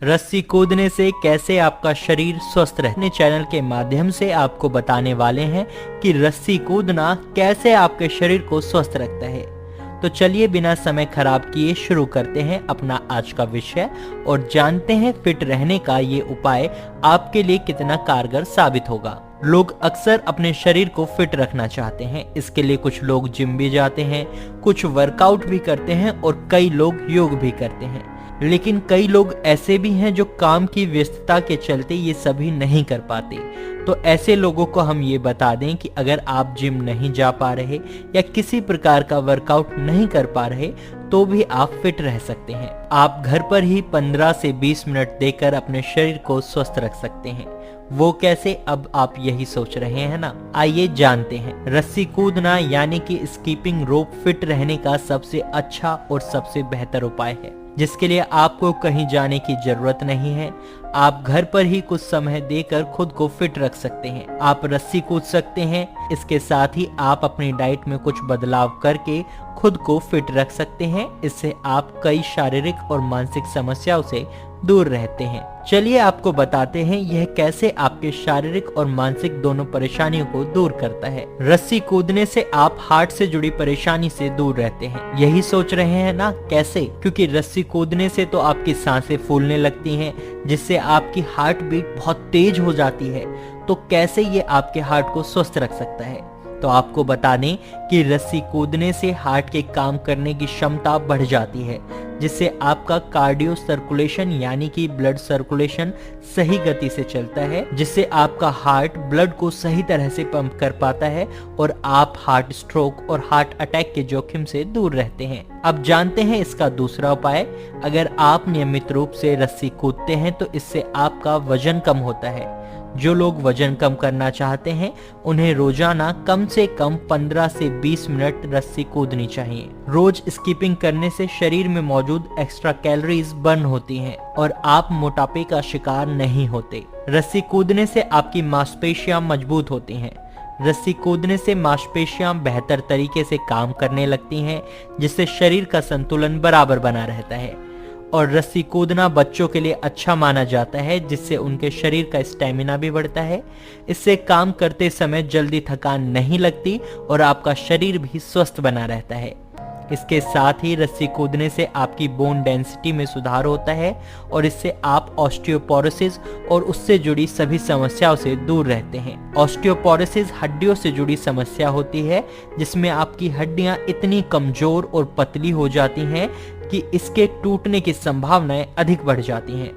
रस्सी कूदने से कैसे आपका शरीर स्वस्थ रहने चैनल के माध्यम से आपको बताने वाले हैं कि रस्सी कूदना कैसे आपके शरीर को स्वस्थ रखता है। तो चलिए बिना समय खराब किए शुरू करते हैं अपना आज का विषय और जानते हैं फिट रहने का ये उपाय आपके लिए कितना कारगर साबित होगा। लोग अक्सर अपने शरीर को फिट रखना चाहते हैं, इसके लिए कुछ लोग जिम भी जाते हैं, कुछ वर्कआउट भी करते हैं और कई लोग योग भी करते हैं। लेकिन कई लोग ऐसे भी हैं जो काम की व्यस्तता के चलते ये सभी नहीं कर पाते। तो ऐसे लोगों को हम ये बता दें कि अगर आप जिम नहीं जा पा रहे या किसी प्रकार का वर्कआउट नहीं कर पा रहे तो भी आप फिट रह सकते हैं। आप घर पर ही 15 से 20 मिनट देकर अपने शरीर को स्वस्थ रख सकते हैं। वो कैसे, अब आप यही सोच रहे हैं ना? आइए जानते हैं। रस्सी कूदना यानी कि स्कीपिंग रोप फिट रहने का सबसे अच्छा और सबसे बेहतर उपाय है, जिसके लिए आपको कहीं जाने की जरूरत नहीं है। आप घर पर ही कुछ समय देकर खुद को फिट रख सकते हैं। आप रस्सी कूद सकते हैं। इसके साथ ही आप अपनी डाइट में कुछ बदलाव करके खुद को फिट रख सकते हैं। इससे आप कई शारीरिक और मानसिक समस्याओं से दूर रहते हैं। चलिए आपको बताते हैं यह कैसे आपके शारीरिक और मानसिक दोनों परेशानियों को दूर करता है। रस्सी कूदने से आप हार्ट से जुड़ी परेशानी से दूर रहते हैं। यही सोच रहे हैं ना कैसे? क्योंकि रस्सी कूदने से तो आपकी सांसें फूलने लगती हैं, जिससे आपकी हार्ट बीट बहुत तेज हो जाती है। तो कैसे ये आपके हार्ट को स्वस्थ रख सकता है? तो आपको बता दें कि रस्सी कूदने से हार्ट के काम करने की क्षमता बढ़ जाती है, जिससे आपका कार्डियो सर्कुलेशन यानी कि ब्लड सर्कुलेशन सही गति से चलता है, जिससे आपका हार्ट ब्लड को सही तरह से पंप कर पाता है और आप हार्ट स्ट्रोक और हार्ट अटैक के जोखिम से दूर रहते हैं। अब जानते हैं इसका दूसरा उपाय। अगर आप नियमित रूप से रस्सी कूदते हैं तो इससे आपका वजन कम होता है। जो लोग वजन कम करना चाहते हैं उन्हें रोजाना कम से कम 15 से 20 मिनट रस्सी कूदनी चाहिए। रोज स्कीपिंग करने से शरीर में मौजूद एक्स्ट्रा कैलोरीज बर्न होती हैं और आप मोटापे का शिकार नहीं होते। रस्सी कूदने से आपकी मांसपेशियां मजबूत होती हैं। रस्सी कूदने से मांसपेशियां बेहतर तरीके से काम करने लगती हैं, जिससे शरीर का संतुलन बराबर बना रहता है। और रस्सी कूदना बच्चों के लिए अच्छा माना जाता है, जिससे उनके शरीर का स्टेमिना भी बढ़ता है। इससे काम करते समय जल्दी थकान नहीं लगती और आपका शरीर भी स्वस्थ बना रहता है। इसके साथ ही रस्सी कूदने से आपकी बोन डेंसिटी में सुधार होता है और इससे आप ऑस्टियोपोरोसिस और उससे जुड़ी सभी समस्याओं से दूर रहते हैं। ऑस्टियोपोरोसिस हड्डियों से जुड़ी समस्या होती है, जिसमें आपकी हड्डियां इतनी कमजोर और पतली हो जाती हैं कि इसके टूटने की संभावनाएं अधिक बढ़ जाती हैं।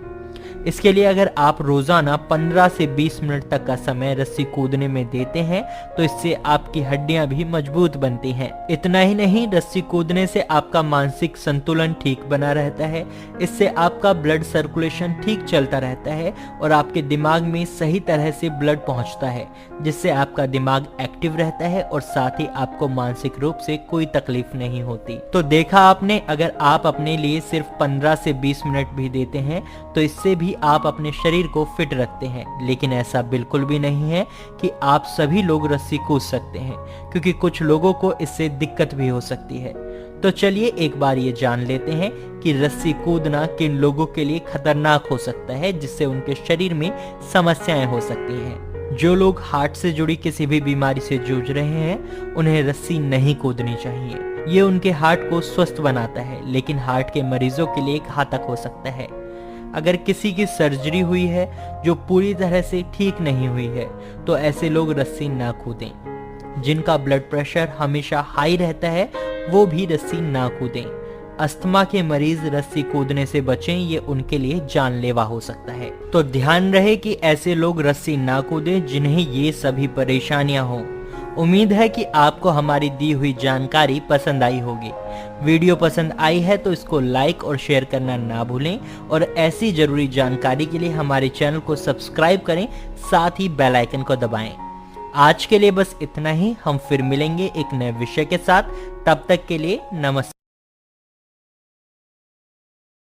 इसके लिए अगर आप रोजाना 15 से 20 मिनट तक का समय रस्सी कूदने में देते हैं तो इससे आपकी हड्डियां भी मजबूत बनती हैं। इतना ही नहीं, रस्सी कूदने से आपका मानसिक संतुलन ठीक बना रहता है। इससे आपका ब्लड सर्कुलेशन ठीक चलता रहता है और आपके दिमाग में सही तरह से ब्लड पहुंचता है, जिससे आपका दिमाग एक्टिव रहता है और साथ ही आपको मानसिक रूप से कोई तकलीफ नहीं होती। तो देखा आपने, अगर आप अपने लिए सिर्फ 15 से 20 मिनट भी देते हैं तो इससे भी आप अपने शरीर को फिट रखते हैं। लेकिन ऐसा बिल्कुल भी नहीं है कि आप सभी लोग रस्सी कूद सकते हैं, क्योंकि कुछ लोगों को इससे दिक्कत भी हो सकती है। तो चलिए एक बार ये जान लेते हैं कि रस्सी कूदना किन लोगों के लिए खतरनाक हो सकता है, जिससे उनके शरीर में समस्याएं हो सकती हैं। जो लोग हार्ट से जुड़ी किसी भी बीमारी से जूझ रहे हैं उन्हें रस्सी नहीं कूदनी चाहिए। ये उनके हार्ट को स्वस्थ बनाता है, लेकिन हार्ट के मरीजों के लिए घातक हो सकता है। अगर किसी की सर्जरी हुई है जो पूरी तरह से ठीक नहीं हुई है तो ऐसे लोग रस्सी ना कूदें। जिनका ब्लड प्रेशर हमेशा हाई रहता है वो भी रस्सी ना कूदें। अस्थमा के मरीज रस्सी कूदने से बचें, ये उनके लिए जानलेवा हो सकता है। तो ध्यान रहे कि ऐसे लोग रस्सी ना कूदें जिन्हें ये सभी परेशानियां हों। उम्मीद है कि आपको हमारी दी हुई जानकारी पसंद आई होगी। वीडियो पसंद आई है तो इसको लाइक और शेयर करना ना भूलें और ऐसी जरूरी जानकारी के लिए हमारे चैनल को सब्सक्राइब करें, साथ ही बेल आइकन को दबाएं। आज के लिए बस इतना ही। हम फिर मिलेंगे एक नए विषय के साथ। तब तक के लिए नमस्कार।